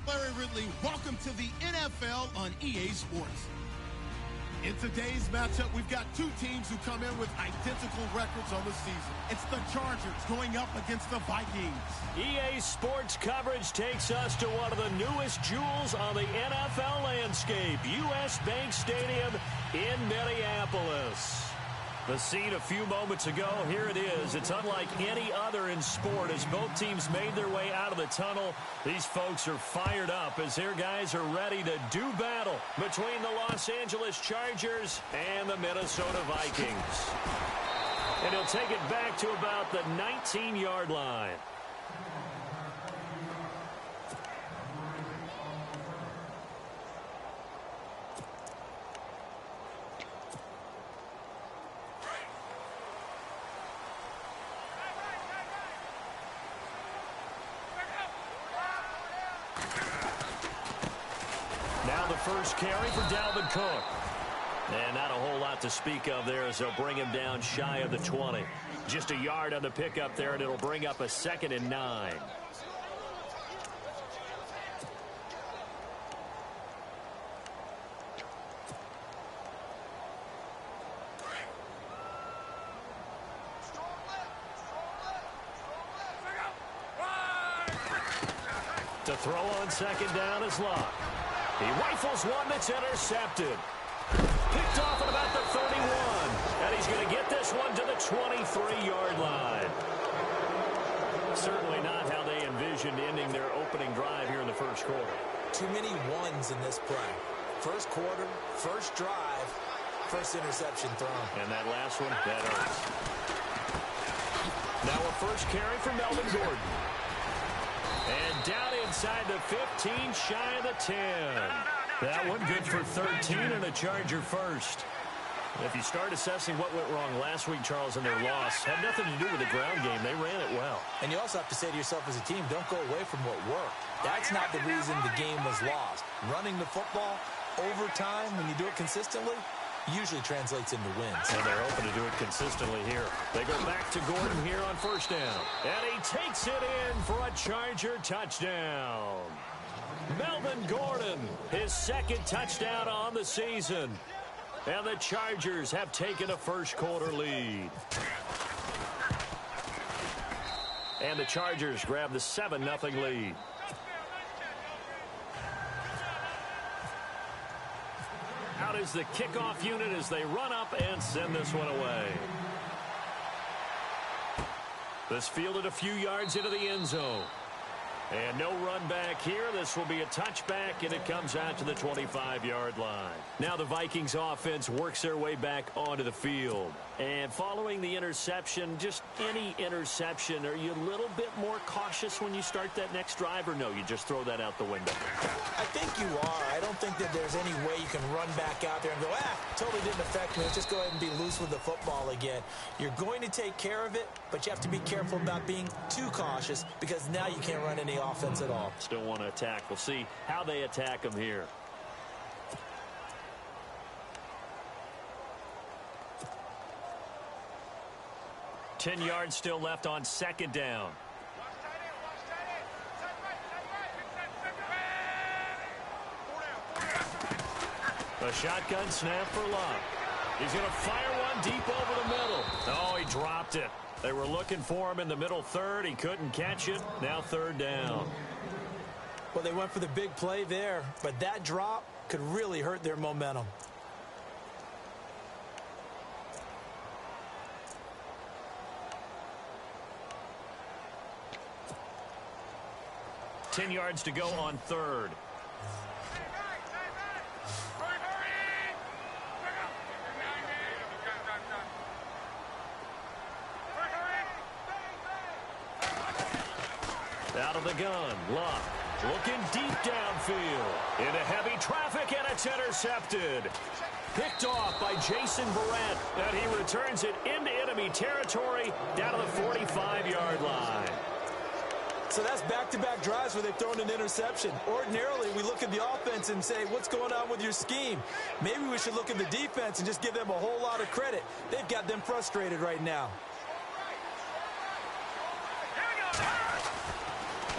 Larry Ridley, welcome to the NFL on EA Sports. In today's matchup, we've got two teams who come in with identical records on the season. It's the Chargers going up against the Vikings. EA Sports coverage takes us to one of the newest jewels on the NFL landscape, US Bank Stadium in Minneapolis. The scene a few moments ago, here it is. It's unlike any other in sport as both teams made their way out of the tunnel. These folks are fired up as their guys are ready to do battle between the Los Angeles Chargers and the Minnesota Vikings. And he'll take it back to about the 19-yard line. First carry for Dalvin Cook. And not a whole lot to speak of there as they'll bring him down shy of the 20. Just a yard on the pickup there, and it'll bring up a 2nd and 9. To throw on 2nd down is Locke. He rifles one that's intercepted. Picked off at about the 31. And he's going to get this one to the 23-yard line. Certainly not how they envisioned ending their opening drive here in the first quarter. Too many ones in this play. First quarter, first drive, first interception thrown. And that last one, that hurts. Now a first carry for Melvin Gordon. And down inside the 15, shy of the 10. That one good for 13 and a Charger first. If you start assessing what went wrong last week, Charles, in their loss, had nothing to do with the ground game. They ran it well. And you also have to say to yourself as a team, don't go away from what worked. That's not the reason the game was lost. Running the football over time, when you do it consistently, usually translates into wins. And they're hoping to do it consistently here. They go back to Gordon here on first down. And he takes it in for a Charger touchdown. Melvin Gordon, his 2nd touchdown on the season. And the Chargers have taken a first quarter lead. And the Chargers grab the 7-0 lead. Out is the kickoff unit as they run up and send this one away. This fielded a few yards into the end zone. And no run back here. This will be a touchback, and it comes out to the 25-yard line. Now the Vikings offense works their way back onto the field. And following the interception, just any interception, are you a little bit more cautious when you start that next drive, or no, you just throw that out the window? I think you are. I don't think that there's any way you can run back out there and go, totally didn't affect me. Let's just go ahead and be loose with the football again. You're going to take care of it, but you have to be careful about being too cautious because now you can't run any offense at all. Still want to attack. We'll see how they attack them here. Ten yards still left on 2nd down. A shotgun snap for Locke. He's going to fire one deep over the middle. Oh, he dropped it. They were looking for him in the middle third. He couldn't catch it. Now 3rd down. Well, they went for the big play there, but that drop could really hurt their momentum. Ten yards to go on 3rd. Out of the gun, Locke looking deep downfield. Into heavy traffic, and it's intercepted. Picked off by Jason Verrett, and he returns it into enemy territory down to the 45-yard line. So that's back-to-back drives where they've thrown an interception. Ordinarily, we look at the offense and say, what's going on with your scheme? Maybe we should look at the defense and just give them a whole lot of credit. They've got them frustrated right now.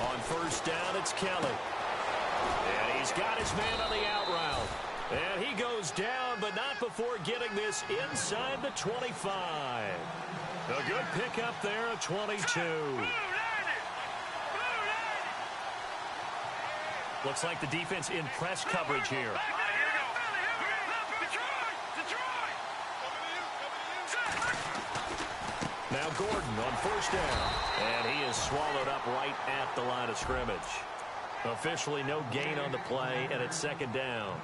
On first down, it's Kelly. And he's got his man on the out route. And he goes down, but not before getting this inside the 25. A good pickup there at 22. Looks like the defense in press coverage here. Now Gordon on first down. And he is swallowed up right at the line of scrimmage. Officially no gain on the play, and it's second down.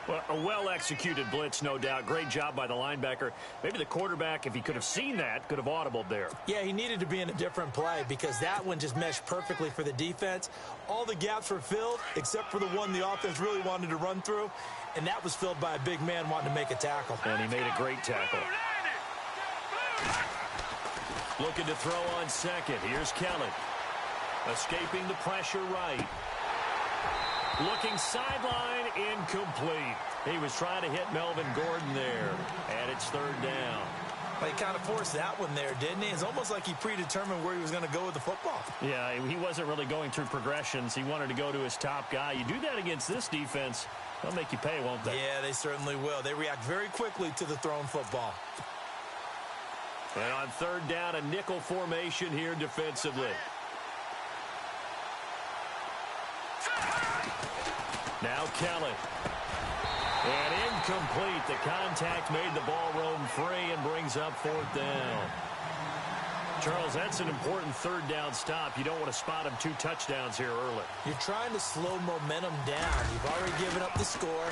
Well, a well-executed blitz, no doubt. Great job by the linebacker. Maybe the quarterback, if he could have seen that, could have audibled there. Yeah, he needed to be in a different play because that one just meshed perfectly for the defense. All the gaps were filled except for the one the offense really wanted to run through, and that was filled by a big man wanting to make a tackle. And he made a great tackle. Looking to throw on second. Here's Kelly. Escaping the pressure right. Looking sideline, incomplete. He was trying to hit Melvin Gordon there, and it's third down. Well, he kind of forced that one there, didn't he? It's almost like he predetermined where he was going to go with the football. Yeah, he wasn't really going through progressions. He wanted to go to his top guy. You do that against this defense, they'll make you pay, won't they? Yeah, they certainly will. They react very quickly to the thrown football. And on third down, a nickel formation here defensively. Now Kelly. And incomplete. The contact made the ball roam free and brings up fourth down. Charles, that's an important third down stop. You don't want to spot him 2 touchdowns here early. You're trying to slow momentum down. You've already given up the score.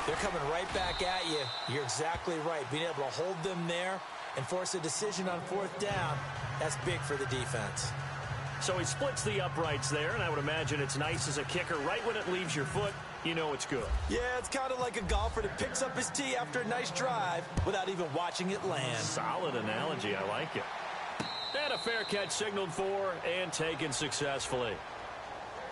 They're coming right back at you. You're exactly right. Being able to hold them there and force a decision on fourth down, that's big for the defense. So he splits the uprights there, and I would imagine it's nice as a kicker. Right when it leaves your foot, you know it's good. Yeah, it's kind of like a golfer that picks up his tee after a nice drive without even watching it land. Solid analogy. I like it. And a fair catch signaled for and taken successfully.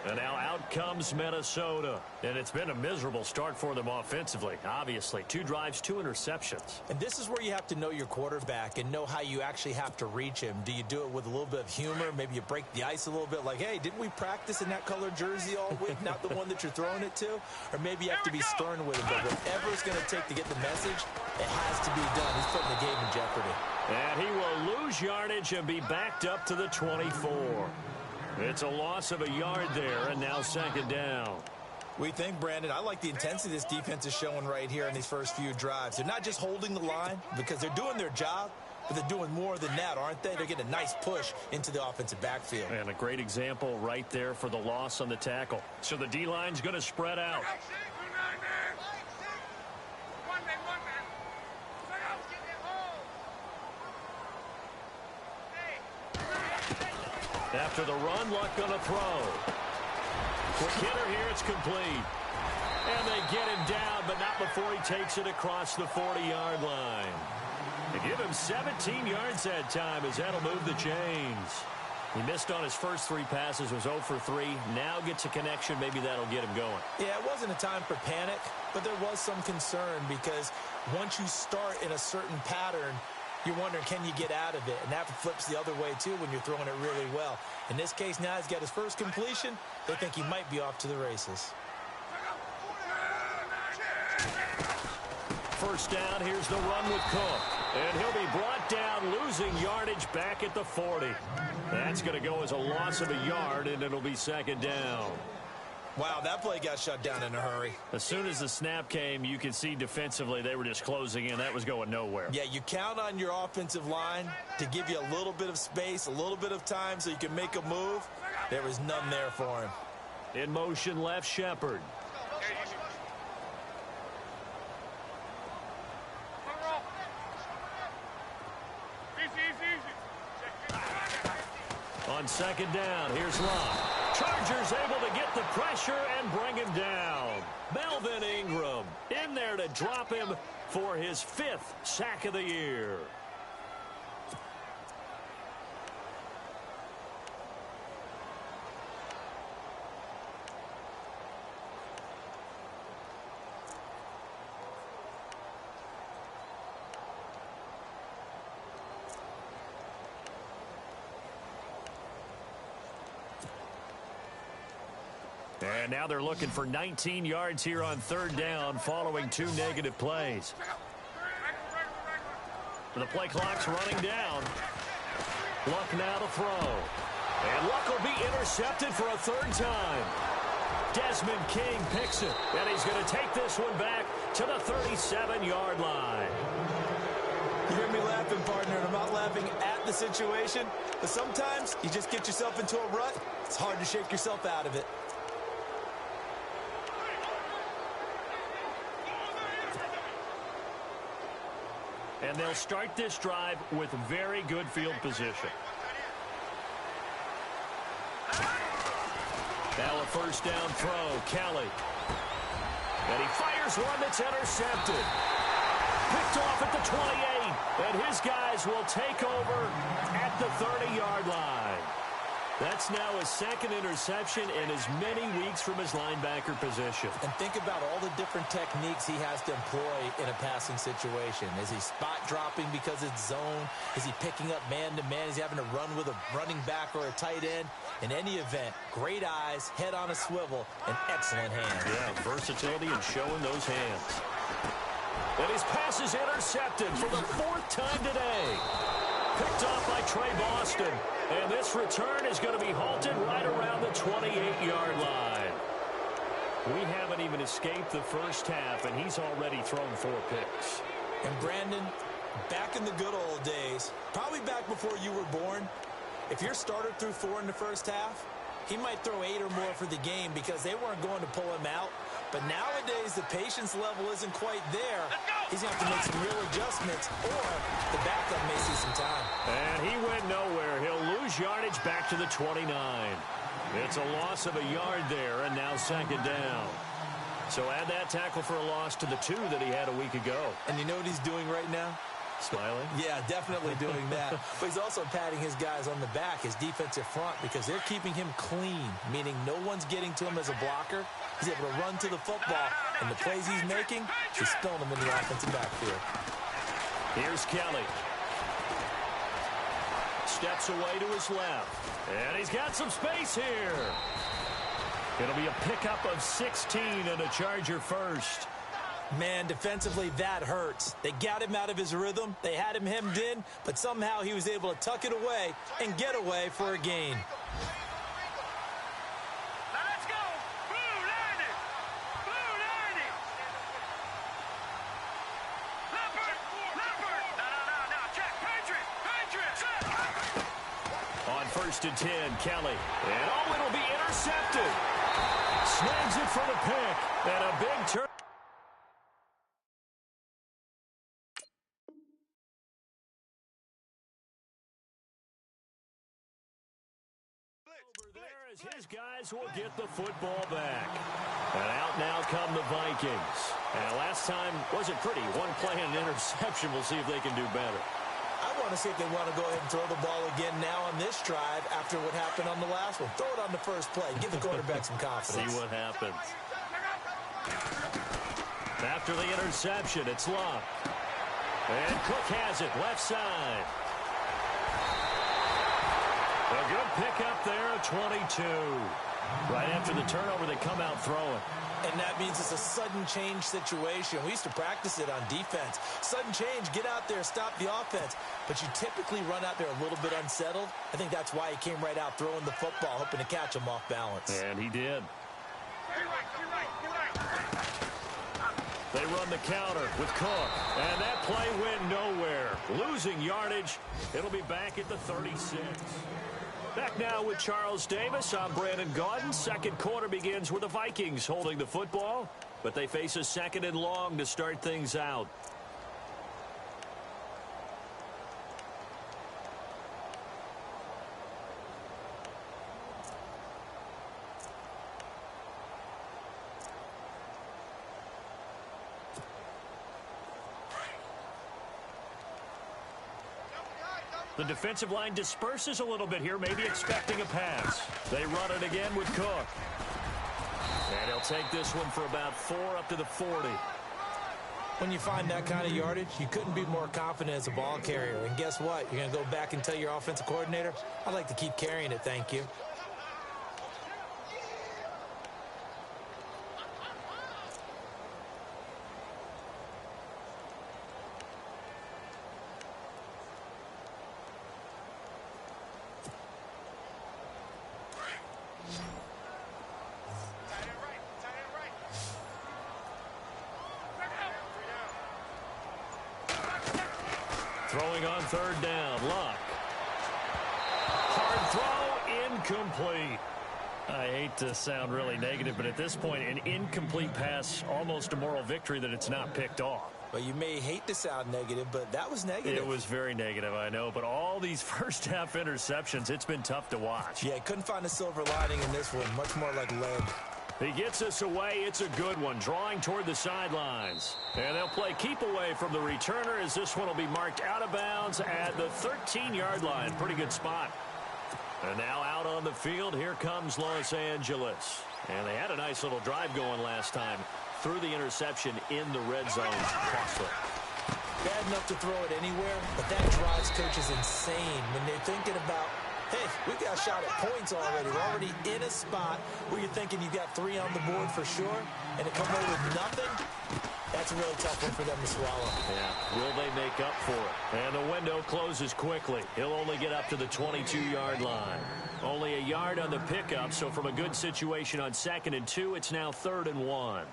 And now out comes Minnesota. And it's been a miserable start for them offensively, obviously. 2 drives, 2 interceptions. And this is where you have to know your quarterback and know how you actually have to reach him. Do you do it with a little bit of humor? Maybe you break the ice a little bit like, hey, didn't we practice in that colored jersey all week, not the one that you're throwing it to? Or maybe you have to be stern with him. But whatever it's going to take to get the message, it has to be done. He's putting the game in jeopardy. And he will lose yardage and be backed up to the 24. It's a loss of a yard there, and now second down. We think, Brandon, I like the intensity this defense is showing right here in these first few drives. They're not just holding the line because they're doing their job, but they're doing more than that, aren't they? They're getting a nice push into the offensive backfield. And a great example right there for the loss on the tackle. So the D-line's going to spread out. After the run, Luck going to throw. Quick hitter here, it's complete. And they get him down, but not before he takes it across the 40-yard line. They give him 17 yards that time as that'll move the chains. He missed on his first 3 passes, was 0 for 3. Now gets a connection. Maybe that'll get him going. Yeah, it wasn't a time for panic, but there was some concern because once you start in a certain pattern, you're wondering, can you get out of it? And that flips the other way, too, when you're throwing it really well. In this case, now he's got his first completion. They think he might be off to the races. First down, here's the run with Cook. And he'll be brought down, losing yardage back at the 40. That's going to go as a loss of a yard, and it'll be second down. Wow, that play got shut down in a hurry. As soon as the snap came, you could see defensively they were just closing in. That was going nowhere. Yeah, you count on your offensive line to give you a little bit of space, a little bit of time so you can make a move. There was none there for him. In motion, left Shepard. On second down, here's Locke. Chargers able to get the pressure and bring him down. Melvin Ingram in there to drop him for his 5th sack of the year. And now they're looking for 19 yards here on third down following 2 negative plays. The play clock's running down. Luck now to throw. And Luck will be intercepted for a third time. Desmond King picks it. And he's going to take this one back to the 37-yard line. You hear me laughing, partner, and I'm not laughing at the situation, but sometimes you just get yourself into a rut. It's hard to shake yourself out of it. And they'll start this drive with very good field position. Now a first down throw, Kelly. And he fires one that's intercepted. Picked off at the 28, and his guys will take over at the 30-yard line. That's now his second interception in as many weeks from his linebacker position. And think about all the different techniques he has to employ in a passing situation. Is he spot dropping because it's zone? Is he picking up man-to-man? Is he having to run with a running back or a tight end? In any event, great eyes, head on a swivel, and excellent hands. Yeah, versatility and showing those hands. And his pass is intercepted for the 4th time today. Picked off by Trey Boston. And this return is going to be halted right around the 28-yard line. We haven't even escaped the first half, and he's already thrown 4 picks. And Brandon, back in the good old days, probably back before you were born, if your starter threw 4 in the first half, he might throw 8 or more for the game because they weren't going to pull him out. But nowadays, the patience level isn't quite there. He's going to have to make some real adjustments, or the backup may see some time. And he went nowhere. He'll lose yardage back to the 29. It's a loss of a yard there, and now second down. So add that tackle for a loss to the 2 that he had a week ago. And you know what he's doing right now? Smiling? Yeah, definitely doing that. But he's also patting his guys on the back, his defensive front, because they're keeping him clean, meaning no one's getting to him as a blocker. He's able to run to the football, and the plays he's making, he's spilling them in the offensive backfield. Here's Kelly. Steps away to his left. And he's got some space here. It'll be a pickup of 16 and a Charger first. Man, defensively, that hurts. They got him out of his rhythm. They had him hemmed in, but somehow he was able to tuck it away and get away for a gain. Let's go! Blue 90! Blue 90! Leopard! No, check! Patriot! On 1st and 10, Kelly. And it'll be intercepted. Snags it for the pick. And a big turn. His guys will get the football back. And out now come the Vikings. And last time wasn't pretty. One play and an interception. We'll see if they can do better. I want to see if they want to go ahead and throw the ball again now on this drive after what happened on the last one. Throw it on the first play. Give the quarterback some confidence. See what happens. After the interception, it's Luck. And Cook has it left side. A good pickup there, 22. Right after the turnover, they come out throwing. And that means it's a sudden change situation. We used to practice it on defense. Sudden change, get out there, stop the offense. But you typically run out there a little bit unsettled. I think that's why he came right out throwing the football, hoping to catch him off balance. And he did. They run the counter with Cook. And that play went nowhere. Losing yardage. It'll be back at the 36. Back now with Charles Davis. I'm Brandon Gaudin. Second quarter begins with the Vikings holding the football, but they face a 2nd and long to start things out. The defensive line disperses a little bit here, maybe expecting a pass. They run it again with Cook. And he'll take this one for about 4 up to the 40. When you find that kind of yardage, you couldn't be more confident as a ball carrier. And guess what? You're going to go back and tell your offensive coordinator, I'd like to keep carrying it, thank you. Throwing on third down. Luck. Hard throw. Incomplete. I hate to sound really negative, but at this point, an incomplete pass, almost a moral victory that it's not picked off. Well, you may hate to sound negative, but that was negative. It was very negative, I know. But all these first-half interceptions, it's been tough to watch. Yeah, couldn't find a silver lining in this one. Much more like lead. He gets us away. It's a good one, drawing toward the sidelines. And they'll play keep away from the returner as this one will be marked out of bounds at the 13-yard line. Pretty good spot. And now out on the field, here comes Los Angeles. And they had a nice little drive going last time. Threw the interception in the red zone. Costly. Bad enough to throw it anywhere, but that drives coaches insane when they're thinking about, hey, we got a shot at points already. We're already in a spot where you're thinking you got 3 on the board for sure, and to come away with nothing, that's a really tough one for them to swallow. Yeah, will they make up for it? And the window closes quickly. He'll only get up to the 22-yard line. Only a yard on the pickup, so from a good situation on 2nd and 2, it's now 3rd and 1.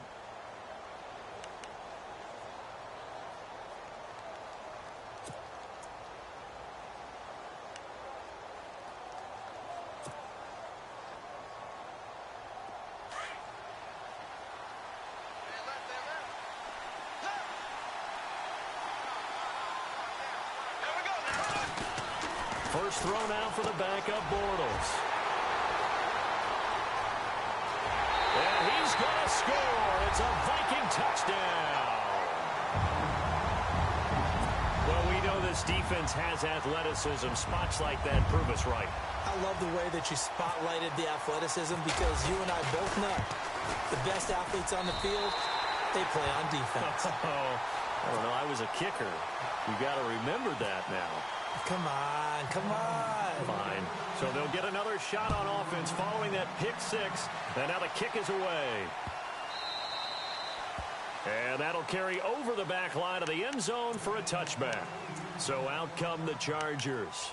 First throw now for the backup, Bortles. And he's going to score. It's a Viking touchdown. Well, we know this defense has athleticism. Spots like that prove us right. I love the way that you spotlighted the athleticism because you and I both know the best athletes on the field, they play on defense. I don't know. I was a kicker. You got to remember that now. Come on, come on. Fine. So they'll get another shot on offense following that pick 6. And now the kick is away. And that'll carry over the back line of the end zone for a touchback. So out come the Chargers.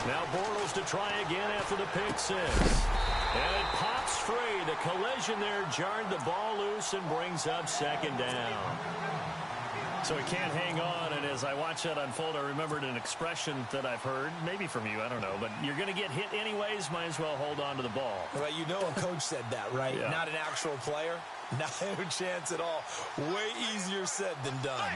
Now Bortles to try again after the pick 6. And it pops free. The collision there jarred the ball loose and brings up 2nd down. So he can't hang on, and as I watch that unfold, I remembered an expression that I've heard, maybe from you, I don't know, but you're going to get hit anyways, might as well hold on to the ball. Well, you know a coach said that, right? Yeah. Not an actual player. Not a chance at all. Way easier said than done.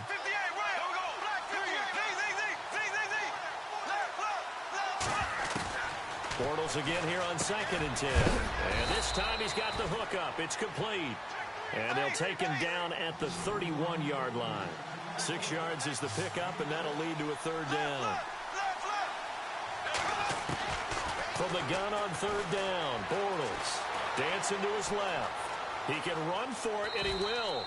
Bortles again here on 2nd and 10. And this time he's got the hook up. It's complete. And they'll take him down at the 31-yard line. 6 yards is the pickup, and that'll lead to a 3rd down. From the gun on 3rd down, Bortles dancing to his left. He can run for it, and he will.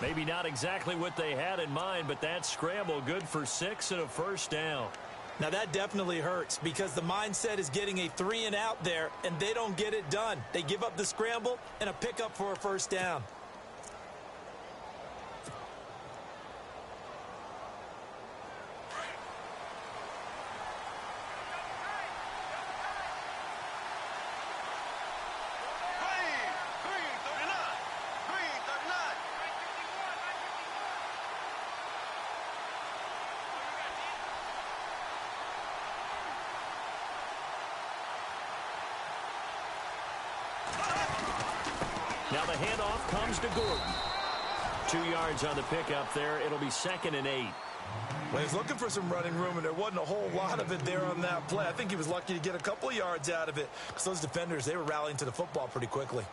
Maybe not exactly what they had in mind, but that scramble good for 6 and a 1st down. Now, that definitely hurts because the mindset is getting a 3 and out there, and they don't get it done. They give up the scramble and a pickup for a 1st down. Now the handoff comes to Gordon. 2 yards on the pickup there. It'll be 2nd and 8. Well, he's looking for some running room, and there wasn't a whole lot of it there on that play. I think he was lucky to get a couple of yards out of it because those defenders, they were rallying to the football pretty quickly.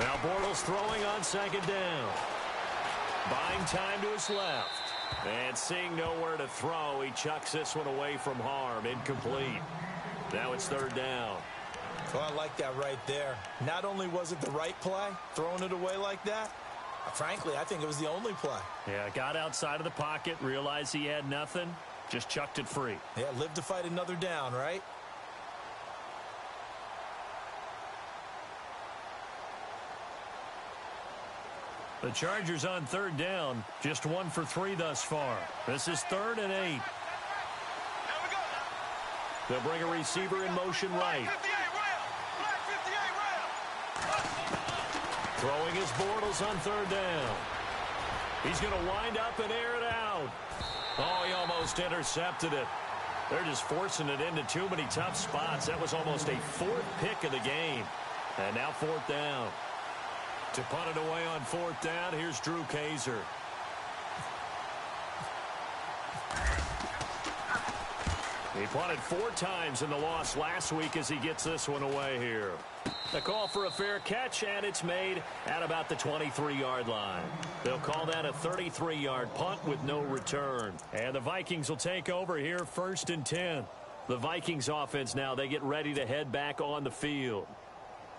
Now Bortles throwing on 2nd down. Buying time to his left. And seeing nowhere to throw, he chucks this one away from harm. Incomplete. Now it's third down. Well, I like that right there. Not only was it the right play, throwing it away like that, frankly, I think it was the only play. Yeah, got outside of the pocket, realized he had nothing, just chucked it free. Yeah, live to fight another down, right? The Chargers on third down, just 1 for 3 thus far. This is 3rd and 8. They'll bring a receiver in motion right. Throwing his Bortles on third down. He's going to wind up and air it out. Oh, he almost intercepted it. They're just forcing it into too many tough spots. That was almost a 4th pick of the game. And now 4th down. To punt it away on 4th down, here's Drew Kaiser. He punted 4 times in the loss last week as he gets this one away here. The call for a fair catch, and it's made at about the 23-yard line. They'll call that a 33-yard punt with no return. And the Vikings will take over here, 1st and 10. The Vikings offense now, they get ready to head back on the field.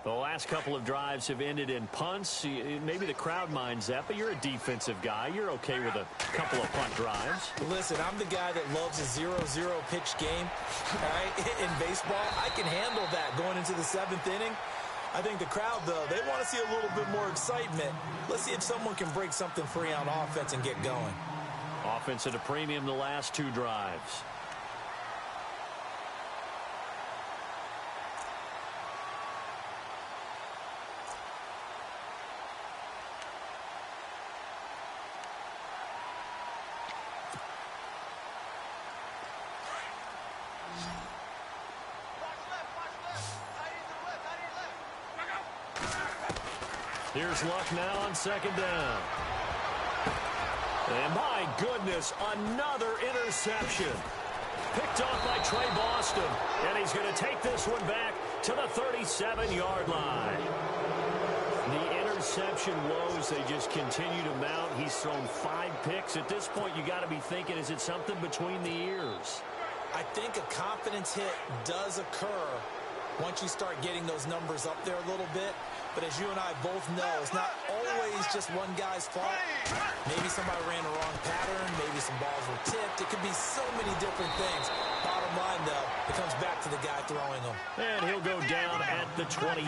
The last couple of drives have ended in punts. Maybe the crowd minds that, but you're a defensive guy. You're okay with a couple of punt drives. Listen, I'm the guy that loves a 0-0 pitch game. All right? In baseball, I can handle that going into the 7th inning. I think the crowd, though, they want to see a little bit more excitement. Let's see if someone can break something free on offense and get going. Offense at a premium the last 2 drives. Here's Luck now on 2nd down. And my goodness, another interception. Picked off by Trey Boston. And he's going to take this one back to the 37-yard line. The interception woes, they just continue to mount. He's thrown 5 picks. At this point, you got to be thinking, is it something between the ears? I think a confidence hit does occur once you start getting those numbers up there a little bit. But as you and I both know, it's not always just one guy's fault. Maybe somebody ran the wrong pattern. Maybe some balls were tipped. It could be so many different things. Bottom line, though, it comes back to the guy throwing them. And he'll go down at the 28.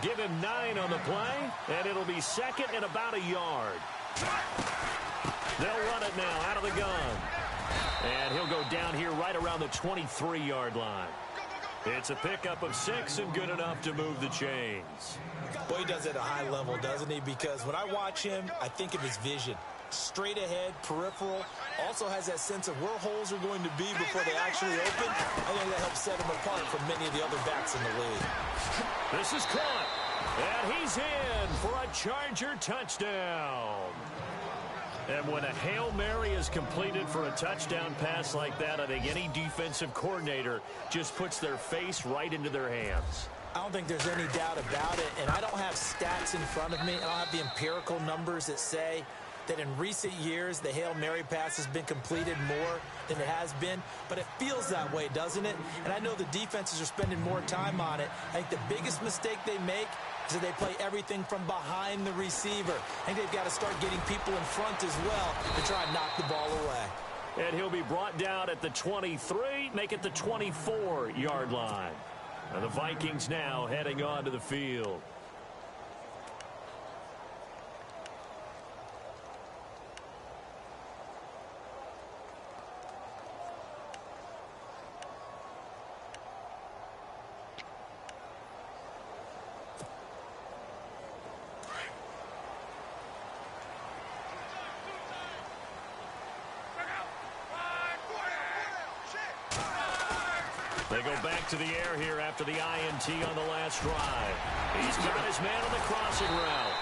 Give him 9 on the play, and it'll be 2nd and about a yard. They'll run it now out of the gun. And he'll go down here right around the 23-yard line. It's a pickup of 6 and good enough to move the chains. Boy, he does it at a high level, doesn't he? Because when I watch him, I think of his vision. Straight ahead, peripheral. Also has that sense of where holes are going to be before they actually open. I think that helps set him apart from many of the other backs in the league. This is caught. And he's in for a Charger touchdown. And when a Hail Mary is completed for a touchdown pass like that, I think any defensive coordinator just puts their face right into their hands. I don't think there's any doubt about it, and I don't have stats in front of me. I don't have the empirical numbers that say that in recent years the Hail Mary pass has been completed more than it has been, but it feels that way, doesn't it? And I know the defenses are spending more time on it. I think the biggest mistake they make is that they play everything from behind the receiver. I think they've got to start getting people in front as well to try and knock the ball away. And he'll be brought down at the 23, make it the 24-yard line. And the Vikings now heading onto the field. They go back to the air here after the INT on the last drive. He's got his man on the crossing route.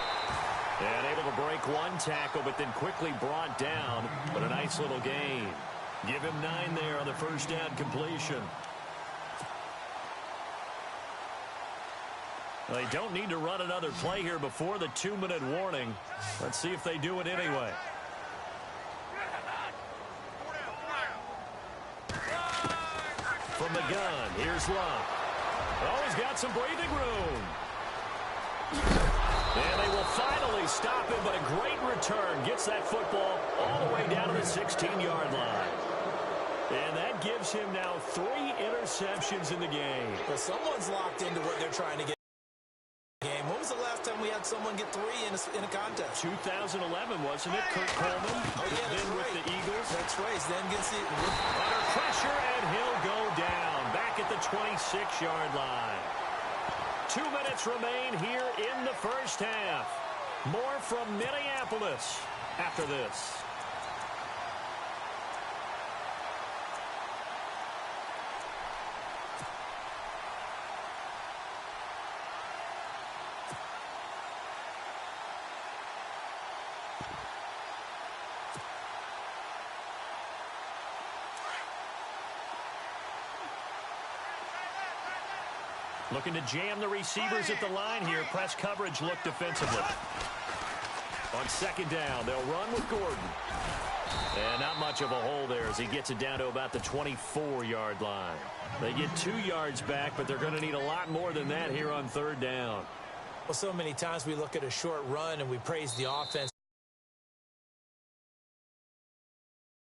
And able to break one tackle, but then quickly brought down. But a nice little gain. Give him 9 there on the first down completion. They don't need to run another play here before the 2-minute warning. Let's see if they do it anyway. from the gun. Here's Luck. Oh, he's got some breathing room. And they will finally stop him, but a great return. Gets that football all the way down to the 16-yard line. And that gives him now 3 interceptions in the game. Well, someone's locked into what they're trying to get. When was the last time we had someone get 3 in a contest? 2011, wasn't it? Kurt Coleman. Oh, yeah, that's then right. With the Eagles. That's right. Then gets the... Under pressure, and he'll go down. Back at the 26-yard line. 2 minutes remain here in the first half. More from Minneapolis after this. Looking to jam the receivers at the line here. Press coverage look defensively. On second down, they'll run with Gordon. And not much of a hole there as he gets it down to about the 24-yard line. They get 2 yards back, but they're going to need a lot more than that here on third down. Well, so many times we look at a short run and we praise the offense